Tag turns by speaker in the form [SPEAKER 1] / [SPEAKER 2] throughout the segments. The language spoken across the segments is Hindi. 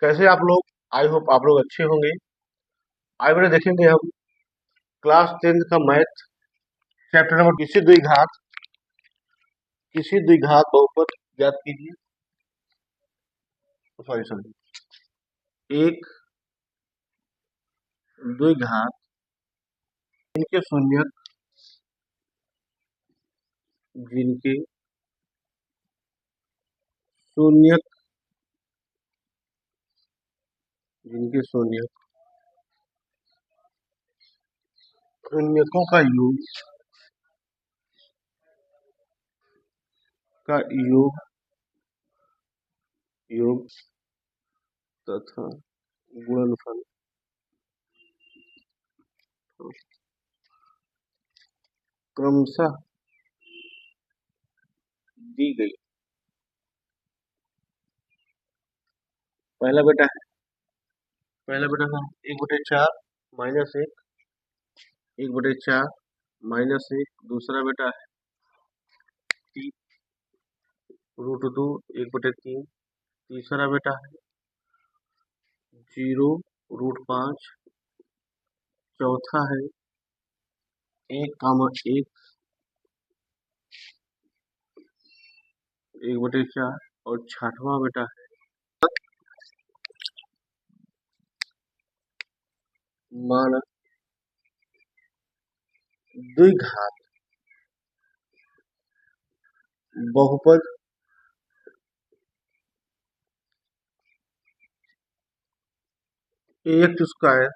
[SPEAKER 1] कैसे आप लोग? आई होप आप लोग अच्छे होंगे। आज बेटा देखेंगे हम क्लास 10th का मैथ चैप्टर नंबर किसी द्विघात बहुपद ज्ञात कीजिए। सॉरी सॉरी, एक द्विघात जिनके शून्यक जिनके शून्यक जिनके शून्यकों का योग योग तथा गुणनफल क्रमशः दी गई। पहला बेटा था 1/4 माइनस 1/4 माइनस 1। दूसरा बेटा है √2 1/3। तीसरा बेटा है 0√5। चौथा है 1, 1/4। और छठवां बेटा है मानक द्विघात बहुपद AX स्क्वायर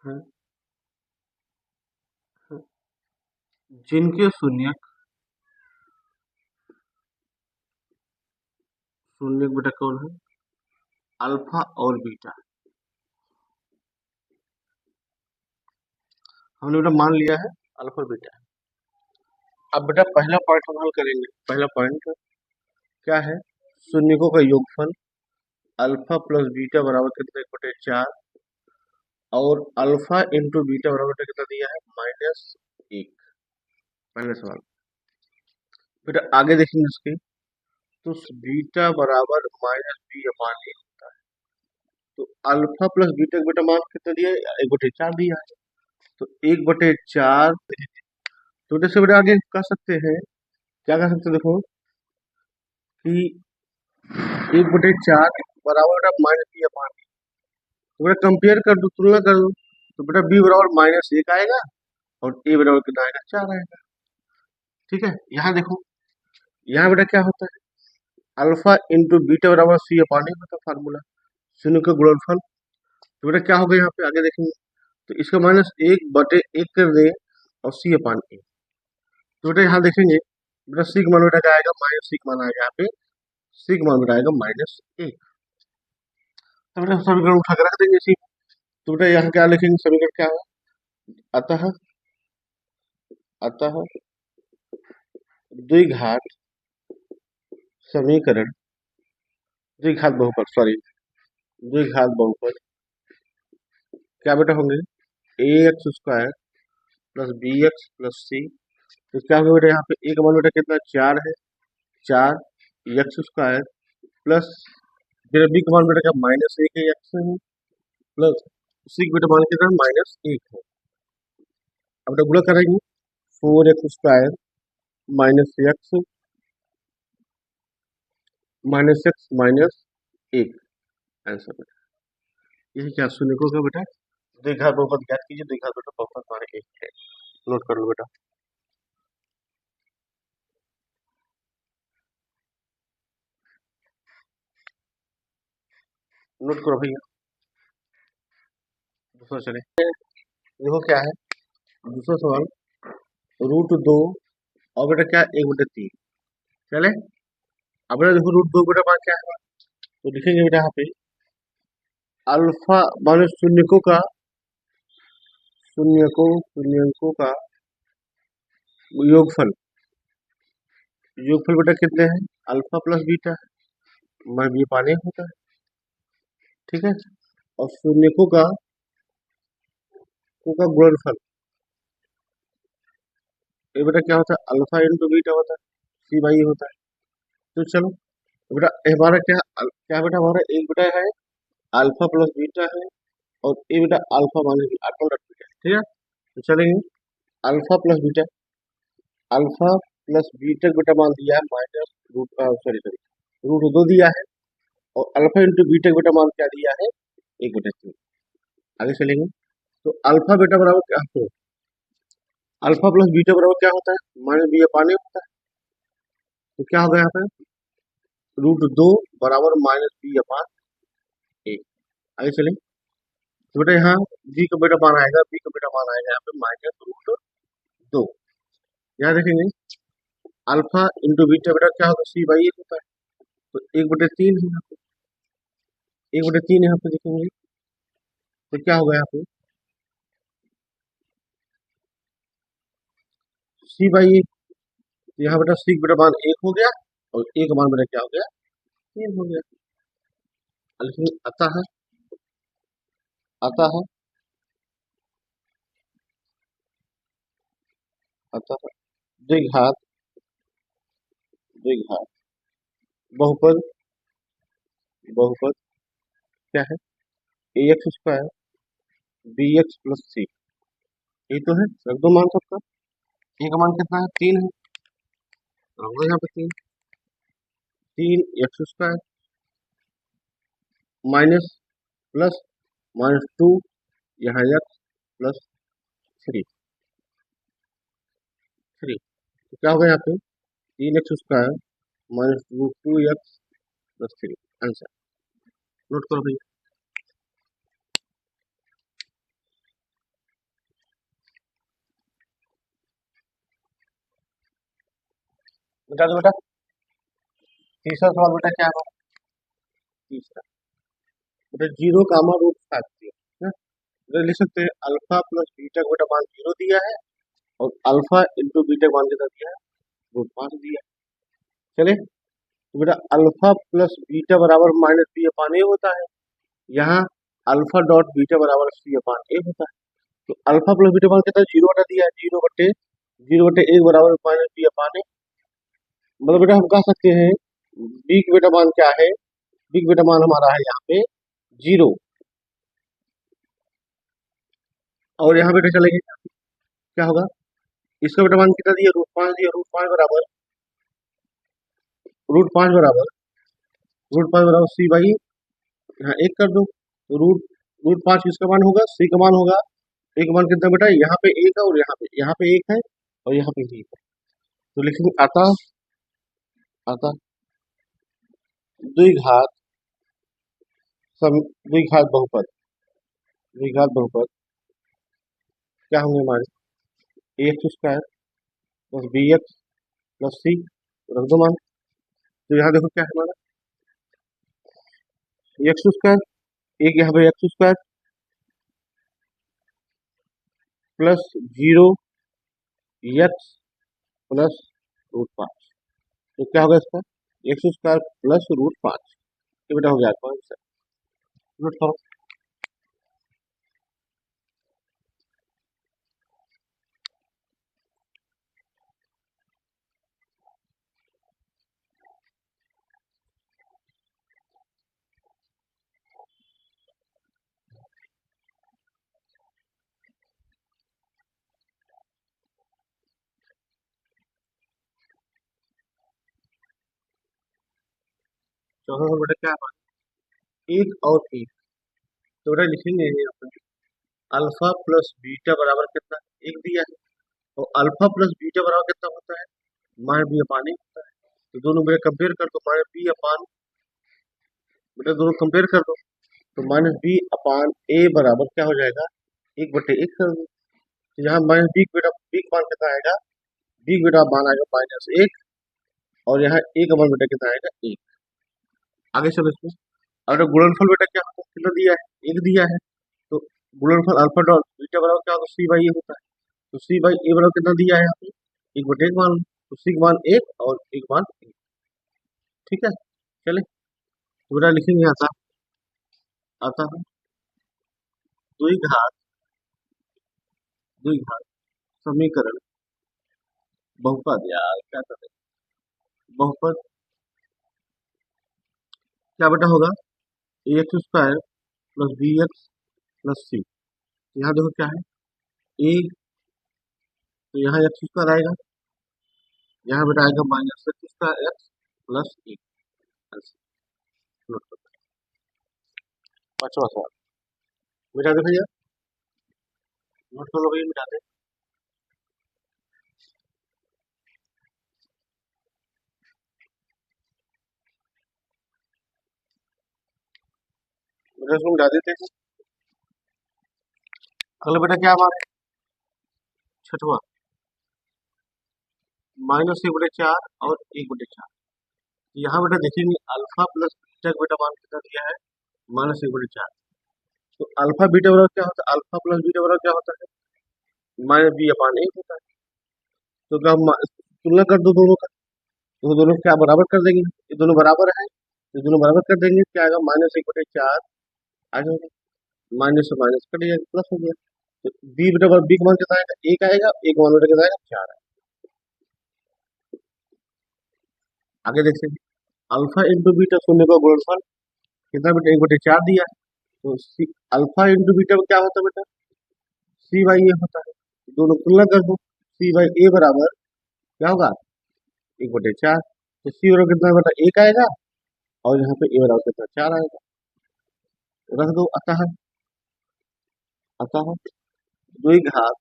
[SPEAKER 1] है जिनके शून्यक बेटा कौन है? अल्फा और बीटा। हमने बेटा मान लिया है अल्फा और बीटा। अब बेटा पहला पॉइंट हम हल करेंगे। पहला पॉइंट क्या है? शून्यकों का योगफल अल्फा प्लस बीटा बराबर कितना? 1/4। और अल्फा इंटू बीटा बराबर कितना दिया है? -1। पहले सवाल। बेटा आगे देखेंगे इसके, तो बीटा बराबर -b/a होता है। तो अल्फा प्लस बीटा का बेटा मान कितना दिया है? 1/4 दिया है। तो 1/4। तो जैसे बेटा आगे कह सकते हैं, क्या कह सकते हैं? देखो कि 1/4 बराबर -b/a। तो बेटा कंपेयर कर दो, तुलना कर दो। तो बेटा b बराबर -1 आएगा और a बराबर कितना आएगा? 4 आएगा। ठीक है, यहाँ देखो, यहाँ बेटा क्या होता है? अल्फा इंटू बीटा बराबर c/a होता है फार्मूला, शून्य का गुणनफल। तो बेटा क्या होगा यहाँ पे? आगे देखेंगे तो इसका -1/1 कर दे और c/a। तो बेटा यहाँ देखेंगे बेटा सिग्मा बेटा क्या आएगा? -सिग्मा आएगा। यहाँ पे सिग्मा बेटा आएगा -1। तो बेटा समीकरण उठा के रख देंगे इसी। तो बेटा यहाँ क्या लिखेंगे? समीकरण क्या है? अतः द्विघात समीकरण द्विघात बहुपद क्या बेटा होंगे? ax square plus bx plus c। तो क्या होगा बेटा? यहाँ पे एक मान बेटा कितना? 4 है। 4 x स्क्वायर प्लस बी का मान बेटा क्या? -1 है, x है, प्लस सी का बेटा मान कितना? -1 है। अब बेटा गुणा करेंगे 4x स्क्वायर -x -1 आंसर बेटा। यही क्या शून्य को बेटा द्विघात बहुपद ज्ञात कीजिए। द्विघात बेटा बहुपद हमारे 1 है। नोट कर लो बेटा। नोट करो भैया। दूसरा चले, देखो क्या है दूसरा सवाल। √2 और बेटा क्या? 1/3। चले, अब बेटा देखो √2 बेटा मान क्या है? तो लिखेंगे बेटा यहाँ पे अल्फा मान शून्यकों का योगफल बेटा कितने हैं? अल्फा प्लस बीटा है, मैं भी पाने होता है। ठीक है, और शून्यकों का गुणनफल ये बेटा क्या होता है? अल्फा इंटू बीटा होता है, c/e होता है। तो चलो तो बेटा हमारा क्या क्या बेटा हमारा एक बेटा है अल्फा प्लस बीटा है और ए beta alpha minus beta dot beta है, ठीक है। तो चलेंगे alpha plus beta, alpha plus beta beta मान दिया है minus root sorry sorry root दो दिया है और अल्फा इंटू बीटा बेटा मान क्या दिया है एक बेटा तीन। आगे चलेंगे तो अल्फा बेटा बराबर क्या होता है, अल्फा प्लस बीटा बराबर क्या होता है माइनस बी अपान ए होता है। तो क्या होगा यहाँ पे रूट दो बराबर माइनस बी अपान ए। आगे चलें तो बेटा यहाँ बी का बेटा मान आएगा, बी का बेटा मान आएगा यहाँ पे माइनस रूट दो। यहाँ देखेंगे अल्फा इंटू बीटा बेटा क्या होगा सी बाई ए होता है। तो एक बटे तीन है यहाँ पे, एक बटे तीन यहाँ पे देखेंगे तो क्या होगा यहाँ पे सी बाई ए। तो यहाँ बेटा सी का बेटा मान एक हो गया और ए का मान बेटा क्या हो गया तीन हो गया। लेकिन आता है अतः द्विघात द्विघात बहुपद बहुपद क्या है A X square B X plus C, यही तो है। रख दो मान सबका, ए का मान कितना है तीन है, रख दो यहाँ पे तीन, तीन x square minus plus minus two यहाँ एक्स प्लस थ्री थ्री। तो क्या होगा यहाँ पे तीन x square minus two x plus three. Answer note करो भैया। बता दो बेटा तीसरा सवाल बेटा क्या है तीसरा बेटा जीरो कामा रूट फाइव दिया है। बेटा लिख सकते हैं अल्फा प्लस बीटा का बेटा मान जीरो दिया है और अल्फा इंटू बीटा का मान कितना दिया है रूट पाँच दिया है। चले तो बेटा अल्फा प्लस बीटा बराबर माइनस बी अपान ए होता है, यहाँ अल्फा डॉट बीटा बराबर सी अपान ए होता है। तो अल्फा प्लस बीटा मान कितना जीरो बटा दिया है, जीरो बटे एक बराबर माइनस बी अपान ए। मतलब बेटा हम कह सकते हैं बी का बेटा मान क्या है, बी का बेटा मान हमारा है यहाँ पे जीरो और यहाँ बेटा चलेंगे क्या होगा इसका बेटा मान कितना दिया रूट पाँच दिया, रूट पाँच बराबर सी बाई यहाँ एक कर दो तो रूट रूट पाँच किसका मान होगा सी का मान होगा। ए का मान कितना बेटा यहाँ पे एक है और यहाँ पे एक है और यहाँ पे एक है। तो लिखेंगे अतः अतः द्विघात द्विघात बहुपद, द्विघात बहुपद क्या होंगे हमारे A X square plus B X plus C, रख दो मान। तो यहाँ देखो क्या है हमारा एक्स स्क्वायर एक यहाँ पे X square plus zero X plus root पाँच। तो क्या होगा इसका एक्स स्क्वायर प्लस रूट पाँच, ये बेटा हो गया आपका आंसर। नोट करो चौथा सवाल बेटा क्या है एक और एक। तो बेटा लिखेंगे यहाँ पे अल्फा प्लस बीटा बराबर कितना एक दिया है और अल्फा प्लस बीटा बराबर कितना होता है माइनस बी अपान ए होता है। तो दोनों बेटा कंपेयर कर दो माइनस बी अपान बेटा दोनों कंपेयर कर दो तो माइनस बी अपान ए बराबर क्या हो जाएगा एक बटे एक कर दो। तो यहाँ माइनस बी बेटा बी का मान कितना आएगा बी बेटा मान आएगा माइनस एक और यहाँ ए का मान बेटा कितना आएगा एक। आगे चलो इसमें अगर गुणनफल बेटा क्या होता है कितना दिया है एक दिया है तो गुणनफल अल्फा डॉट बीटा बराबर क्या होगा सी बाई ए होता है। तो सी बाई ए बराबर कितना दिया है यहाँ पे एक बटे एक मान लो तो सी का मान एक और एक मान एक, ठीक है। चले तो बेटा लिखेंगे आता आता है द्विघात द्विघात समीकरण बहुपद यार क्या कहते हैं बहुपद क्या बेटा होगा, A X square plus B X plus C. यहाँ देखो क्या है, ए, तो यहाँ एक्स स्क्वायर आएगा, यहाँ बेटा आएगा minus X square X plus A. पांचवा सवाल मिटा दे भैया, नोट कर लो भैया, मिटा दे। बेटा इसको मिटा देते हैं। अगला बेटा क्या हमारे छठवा, माइनस एक बटे चार और एक बटे चार। यहाँ बेटा देखेंगे अल्फा प्लस बीटा का बेटा मान कितना दिया है, माइनस एक बटे चार। तो अल्फा बीटा बराबर क्या होता है, अल्फा प्लस बीटा बराबर क्या होता है, माइनस बी अपान एक होता है। तो क्या हम तुलना कर दो दोनों का, तो दोनों को क्या बराबर कर देंगे, ये दोनों बराबर है, तो दोनों बराबर कर देंगे, क्या आएगा माइनस एक बटे चार आ जाएगा, माइनस से माइनस कट जाएगा, प्लस हो गया। तो बी बेटा बी का मान कितना आएगा, एक आएगा, एक मान बेटा कितना आएगा, चार आएगा। आगे देखते हैं, अल्फा इंटू बीटा शून्य का गुणनफल कितना बेटा, एक बटे चार दिया है। तो सी अल्फा इंटू बीटा में क्या होता है बेटा, सी बाई ए होता है। दोनों तुलना कर दो, सी बाई ए बराबर क्या होगा, एक बटे चार। तो सी बराबर कितना बेटा, एक आएगा, और यहाँ पे ए बराबर कितना, चार आएगा। रख दो, अतः अतः द्विघात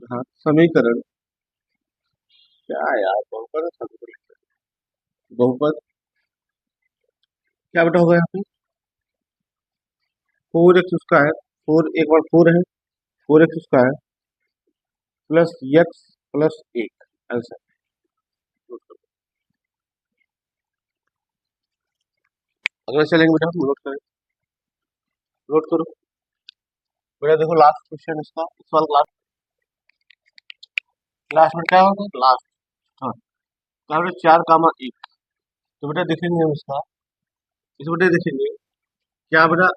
[SPEAKER 1] घात समीकरण, क्या यार बहुपद है, समीकरण बहुपद क्या बेटा होगा, यहाँ पे फोर एक्स स्क्वायर, फोर एक बार फोर है, four x square plus x plus एक, आंसर। अगला चलेंगे बेटा, हम नोट करें, नोट करो बेटा। देखो लास्ट क्वेश्चन इसका, इस वाला लास्ट, लास्ट में क्या होगा, लास्ट, हाँ क्या बेटा, चार कामा एक। तो बेटा देखेंगे हम इसका, इस बेटा देखेंगे क्या बेटा,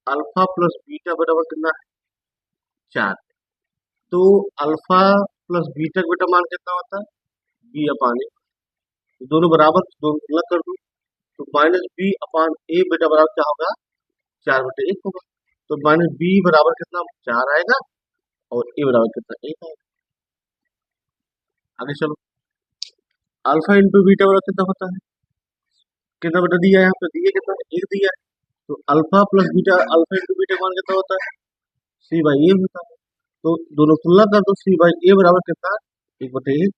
[SPEAKER 1] अल्फा प्लस बीटा बराबर कितना है, चार। तो अल्फा प्लस बीटा का बेटा मान कितना होता है, बी अपान ए। दोनों बराबर, दोनों तुलना कर दो, तो माइनस बी अपान ए बेटा बराबर क्या होगा, चार बटे एक होगा। तो माइनस बी बराबर कितना, चार आएगा, और ए बराबर कितना, एक आएगा। आगे चलो, अल्फा इंटू बीटा बराबर कितना होता है, कितना बेटा दिया है, यहाँ पे दिया कितना, एक दिया है। तो alpha plus beta, alpha into beta मान कितना होता है, सी बाई ए होता है। तो दोनों तुलना कर दो, सी बाई ए बराबर कितना, एक बटे एक।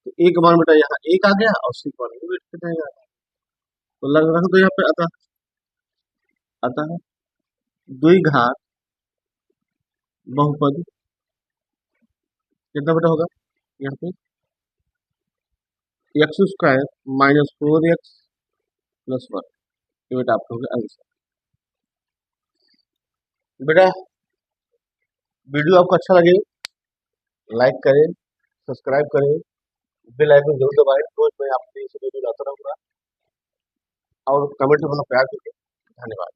[SPEAKER 1] तो एक मान बेटा यहाँ एक आ गया, और सी मान कितना आ गया। तो लग रख दो यहाँ पे, अतः अतः द्विघात बहुपद कितना बेटा होगा, यहाँ पे X square minus four x plus one, ये बेटा आपका होगा आंसर। बेटा वीडियो आपको अच्छा लगे, लाइक करें, सब्सक्राइब करें, बेल आइकन जरूर दबाएं, रोज मैं आपके लिए वीडियो लाता रहूंगा, और कमेंट में अपना प्यार करें। धन्यवाद।